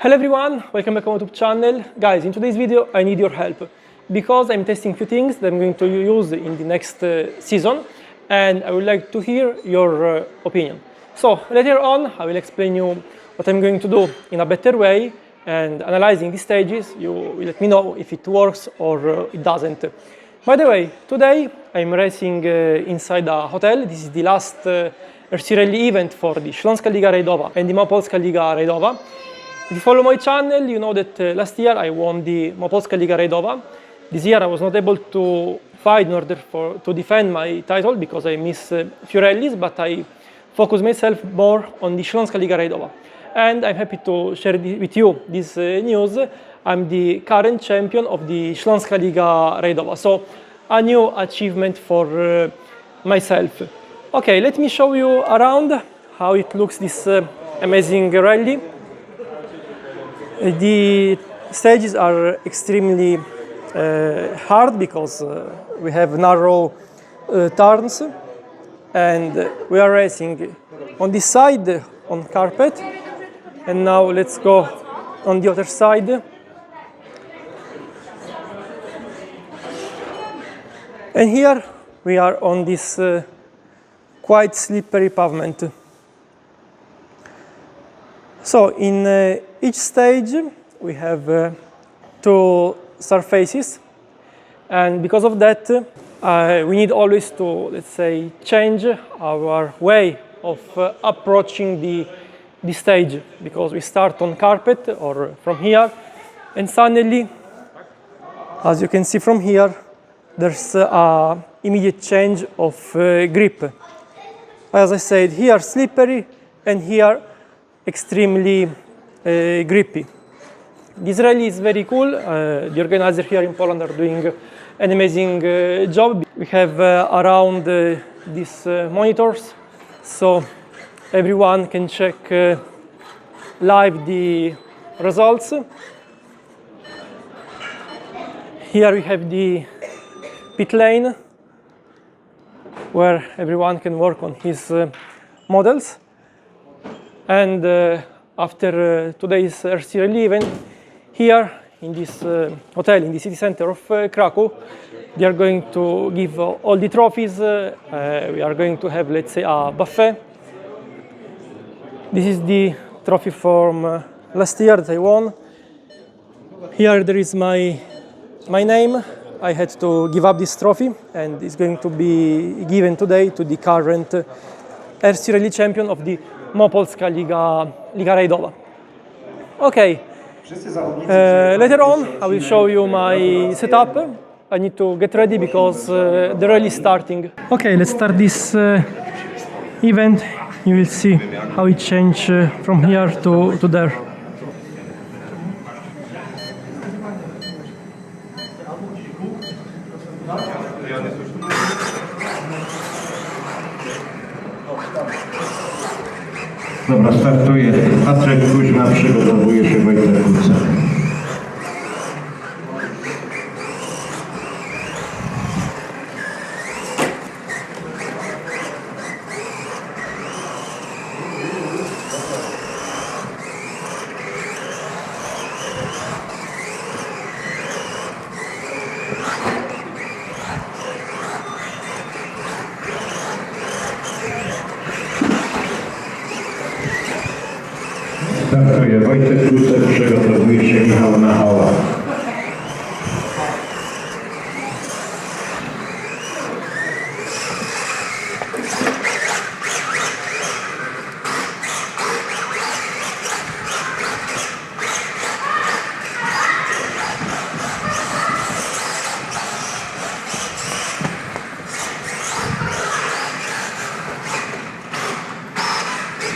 Hello everyone, welcome back to my YouTube channel. Guys, in today's video I need your help because I'm testing a few things that I'm going to use in the next season, and I would like to hear your opinion. So later on I will explain you what I'm going to do in a better way, and analyzing the stages you will let me know if it works or it doesn't. By the way, today I'm racing inside a hotel. This is the last RC Rally event for the Śląska Liga Rajdowa and the Małopolska Liga Rajdowa. If you follow my channel, you know that last year I won the Małopolska Liga Rajdowa. This year I was not able to fight in order to defend my title because I missed a few rallies, but I focused myself more on the Śląska Liga Rajdowa. And I'm happy to share with you this news. I'm the current champion of the Śląska Liga Rajdowa. So a new achievement for myself. Okay, let me show you around how it looks, this amazing rally. The stages are extremely hard because we have narrow turns, and we are racing on this side on carpet, and now let's go on the other side. And here we are on this quite slippery pavement. So in each stage we have two surfaces, and because of that we need always to, let's say, change our way of approaching the stage, because we start on carpet or from here, and suddenly, as you can see from here, there's an immediate change of grip. As I said, here slippery and here extremely grippy. This rally is very cool. The organizers here in Poland are doing an amazing job. We have around these monitors, so everyone can check live the results. Here we have the pit lane where everyone can work on his models. And after today's RC Rally event, here in this hotel in the city center of Krakow, they are going to give all the trophies. We are going to have, let's say, a buffet. This is the trophy from last year that I won. Here there is my name. I had to give up this trophy, and it's going to be given today to the current RC Rally champion of the Małopolska Liga Rajdowa. Okay, later on I will show you my setup. I need to get ready because the rally is starting. Okay, let's start this event. You will see how it changes from here to there. Dobra, startuje Patryk Kuźma, przygotowuje się Wojtek Kucek. Startuje Wojtek Kucek, przygotowuje się Michał Nachała.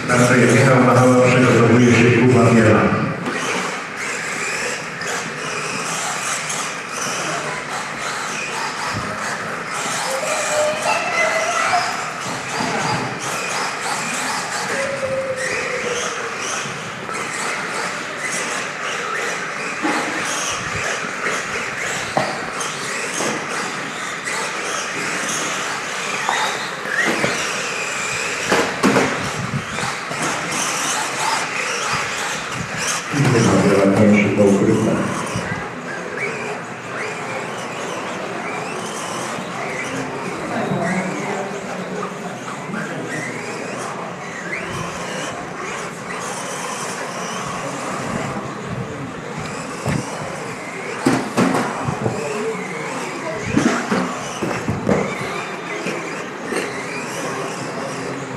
Startuje Michał Nachała, przygotowuje się Kuba Miela.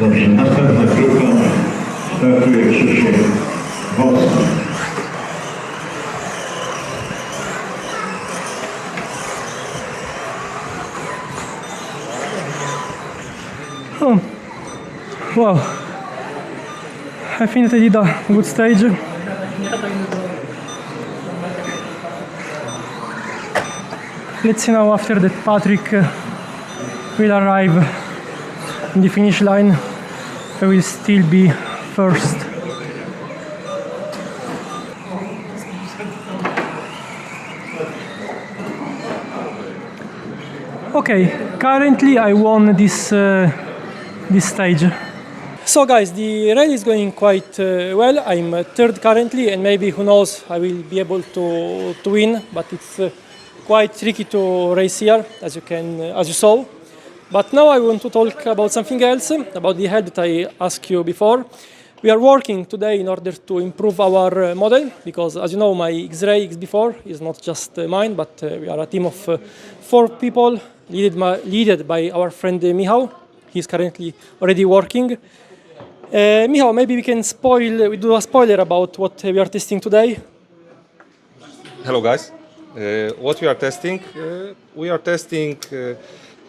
Dobrze, następna piłka. Startuje Krzysiek Wos. Oh, wow. I think that I did a good stage. Let's see now after that Patrick will arrive in the finish line. I will still be first. Okay, currently I won this stage. So guys, the rally is going quite well. I'm third currently, and maybe, who knows, I will be able to win, but it's quite tricky to race here, as you saw. But now I want to talk about something else, about the help that I asked you before. We are working today in order to improve our model, because as you know, my X-Ray X4 is not just mine, but we are a team of 4 people, led by our friend Michał. He's currently already working. Michał, maybe we do a spoiler about what we are testing today. Hello guys. What we are testing? We are testing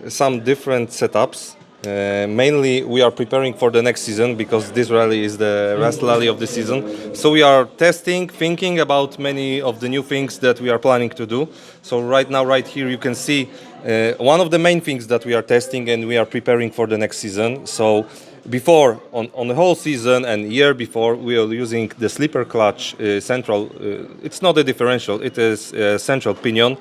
some different setups. Mainly we are preparing for the next season, because this rally is the last rally of the season. So we are testing, thinking about many of the new things that we are planning to do. So right now, right here, you can see one of the main things that we are testing and we are preparing for the next season. So before, on the whole season and year before, we are using the slipper clutch central. It's not a differential, it is a central pinion.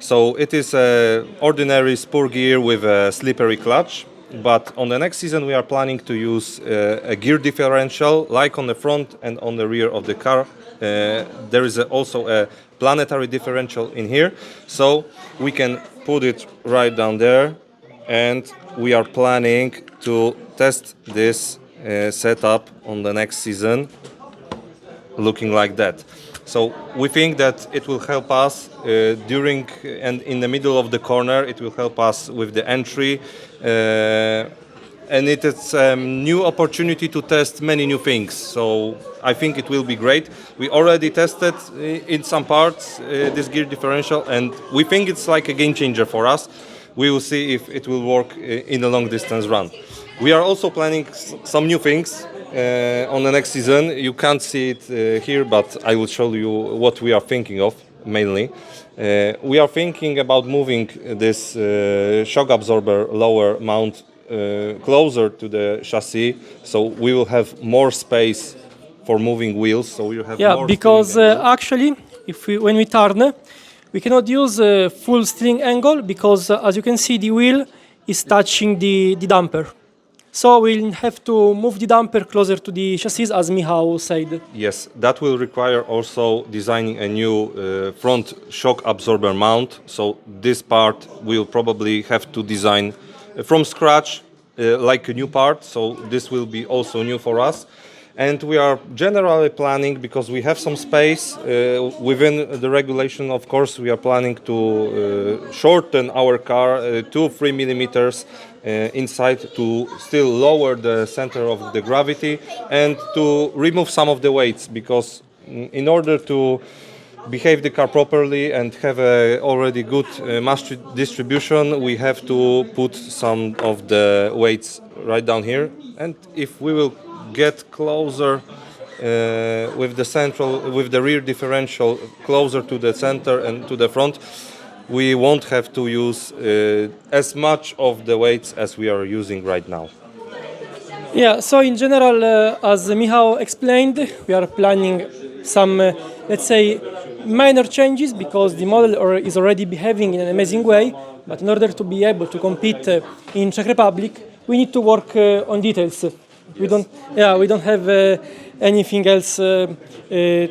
So it is an ordinary spur gear with a slippery clutch. But on the next season, we are planning to use a gear differential, like on the front and on the rear of the car. There is also a planetary differential in here, so we can put it right down there, and we are planning to test this setup on the next season, looking like that. So we think that it will help us during and in the middle of the corner. It will help us with the entry, and it is a new opportunity to test many new things. So I think it will be great. We already tested in some parts this gear differential, and we think it's like a game changer for us. We will see if it will work in a long distance run. We are also planning some new things on the next season. You can't see it here, but I will show you what we are thinking of mainly. We are thinking about moving this shock absorber lower mount closer to the chassis, so we will have more space for moving wheels. So we will have more because steering angle. actually, when we turn, we cannot use a full steering angle, because as you can see, the wheel is touching the damper. So we'll have to move the damper closer to the chassis, as Michał said. Yes, that will require also designing a new front shock absorber mount. So this part we'll probably have to design from scratch, like a new part. So this will be also new for us. And we are generally planning, because we have some space within the regulation, of course, we are planning to shorten our car 2-3 millimeters inside, to still lower the center of the gravity and to remove some of the weights, because in order to behave the car properly and have a already good mass distribution, we have to put some of the weights right down here. And if we will get closer with the rear differential closer to the center and to the front, we won't have to use as much of the weights as we are using right now. Yeah, so in general, as Michał explained, we are planning some, let's say, minor changes, because the model is already behaving in an amazing way. But in order to be able to compete in Czech Republic, we need to work on details. We don't have anything else to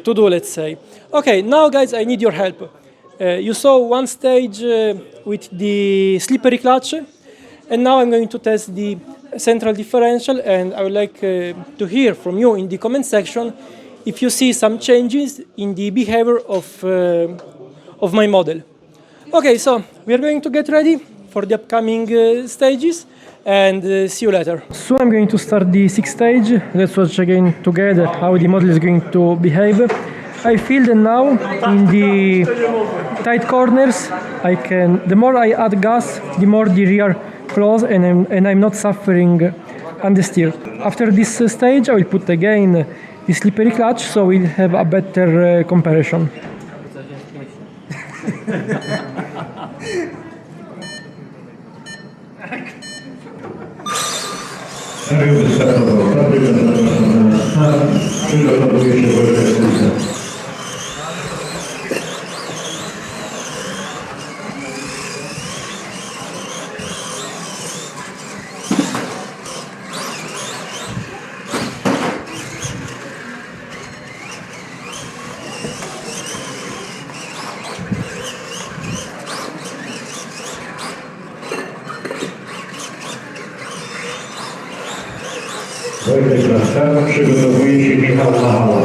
do, let's say. Okay, now guys, I need your help. You saw one stage with the slippery clutch, and now I'm going to test the central differential, and I would like to hear from you in the comment section if you see some changes in the behavior of my model. Okay, so we are going to get ready for the upcoming stages, and see you later. Soon I'm going to start the 6th stage. Let's watch again together how the model is going to behave. I feel that now in the tight corners, the more I add gas, the more the rear close, and I'm not suffering understeer. After this stage, I will put again the slippery clutch, so we'll have a better comparison. Dario wystartował. Fabryka zapraszana na start. Przygotowuje się Wojtek. Wojtek na start. Przygotowuje się Michał Machała.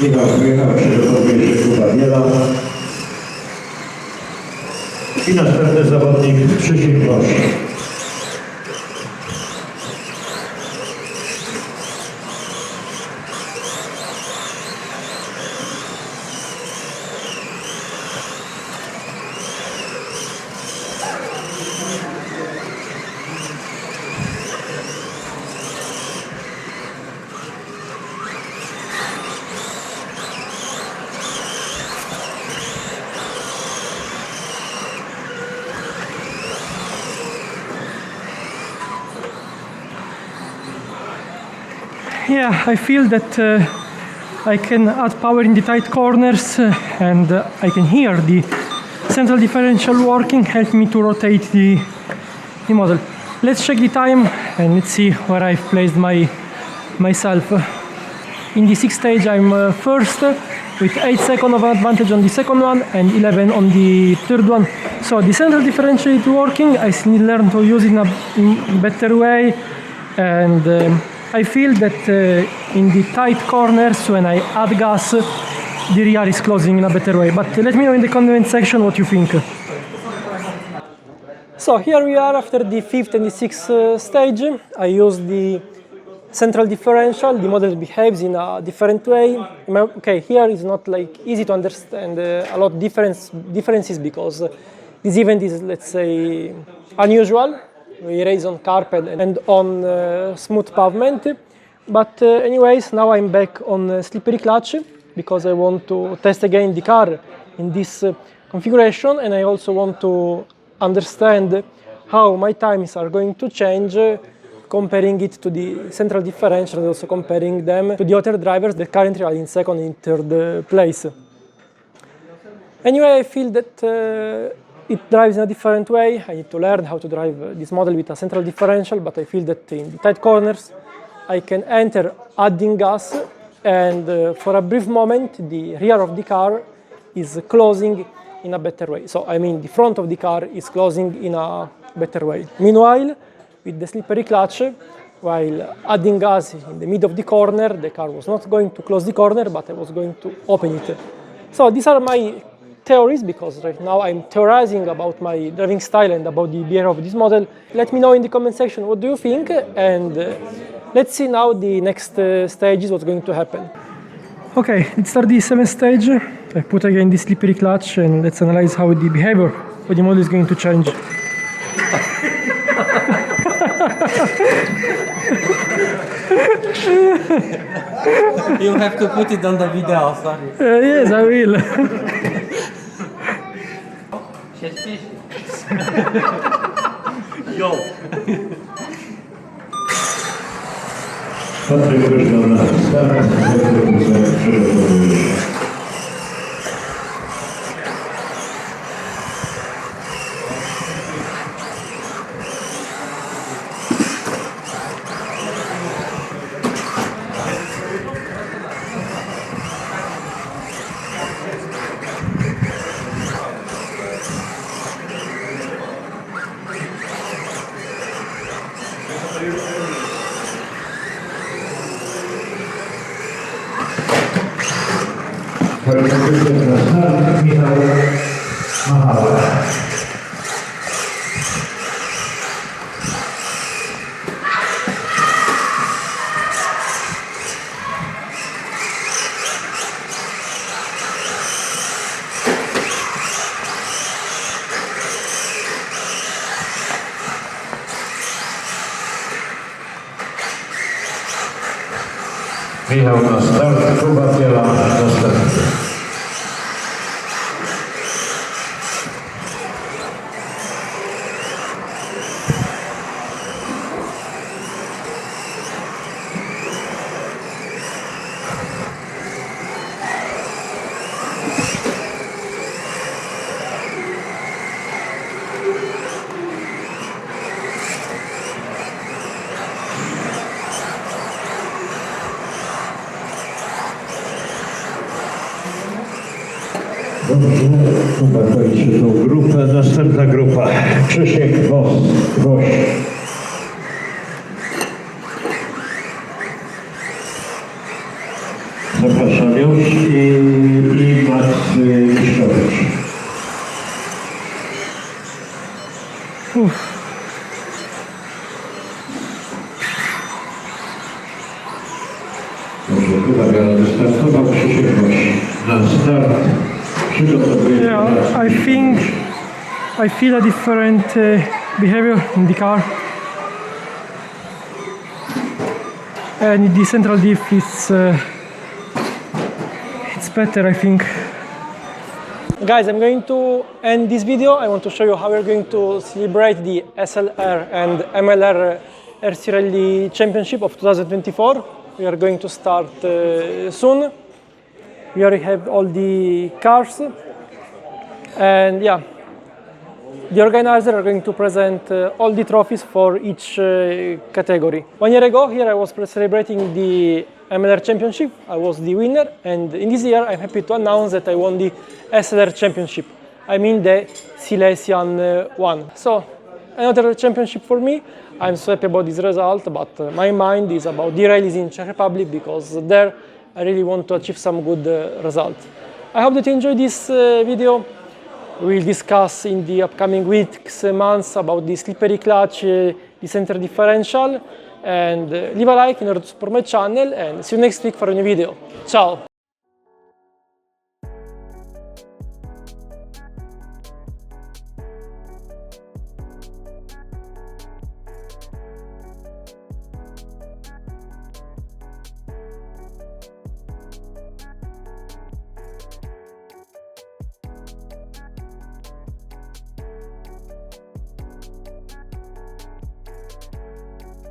Michał wyjechał, przygotowuje się Kuba Biela. I następny zawodnik Krzysiek Grosz. Yeah, I feel that I can add power in the tight corners and I can hear the central differential working, help me to rotate the model. Let's check the time and let's see where I've placed myself. In the 6th stage I'm first with 8 seconds of advantage on the second one and 11 on the third one. So the central differential is working, I still need to learn to use it in a better way, and I feel that in the tight corners, when I add gas, the rear is closing in a better way. But let me know in the comment section what you think. So here we are after the 5th and the 6th stage. I use the central differential. The model behaves in a different way. Okay, here is not like easy to understand a lot of differences because this event is, let's say, unusual. We race on carpet and on smooth pavement. But anyways, now I'm back on slippery clutch because I want to test again the car in this configuration, and I also want to understand how my times are going to change comparing it to the central differential and also comparing them to the other drivers that currently are in second and third place. Anyway, I feel that it drives in a different way. I need to learn how to drive this model with a central differential, but I feel that in the tight corners I can enter adding gas, and for a brief moment the rear of the car is closing in a better way. So I mean the front of the car is closing in a better way. Meanwhile, with the slippery clutch, while adding gas in the mid of the corner, the car was not going to close the corner, but I was going to open it. So these are my theories, because right now I'm theorizing about my driving style and about the behavior of this model. Let me know in the comment section what do you think, and let's see now the next stage is what's going to happen. Okay, let's start the 7th stage. I put again the slippery clutch and let's analyze how the behavior of the model is going to change. You have to put it on the video, sorry. Yes, I will. Yo. Patryk wyszedł na start, przygotowuje się. Patryk wyszedł na start, Michał Machała. Michał na start, Kuba Biela następny. Dobrze, Kuba kończy tą grupę. Następna grupa. Krzysiek Woś. Zapraszam już i Max Wiśkowicz. Dobrze, Kuba Biela wystartował, Krzysiek Woś na start. Yeah, I feel a different behavior in the car, and the central diff is it's better, I think. Guys, I'm going to end this video. I want to show you how we're going to celebrate the SLR and MLR RC Rally Championship of 2024. We are going to start soon. We already have all the cars, and yeah, the organizers are going to present all the trophies for each category. 1 year ago, here I was celebrating the MLR Championship. I was the winner, and in this year I'm happy to announce that I won the SLR Championship. I mean the Silesian one. So another championship for me. I'm so happy about this result, but my mind is about the rallies in Czech Republic, because there I really want to achieve some good result. I hope that you enjoyed this video. We'll discuss in the upcoming weeks, months about the slippery clutch, the center differential, and leave a like in order to support my channel, and see you next week for a new video. Ciao!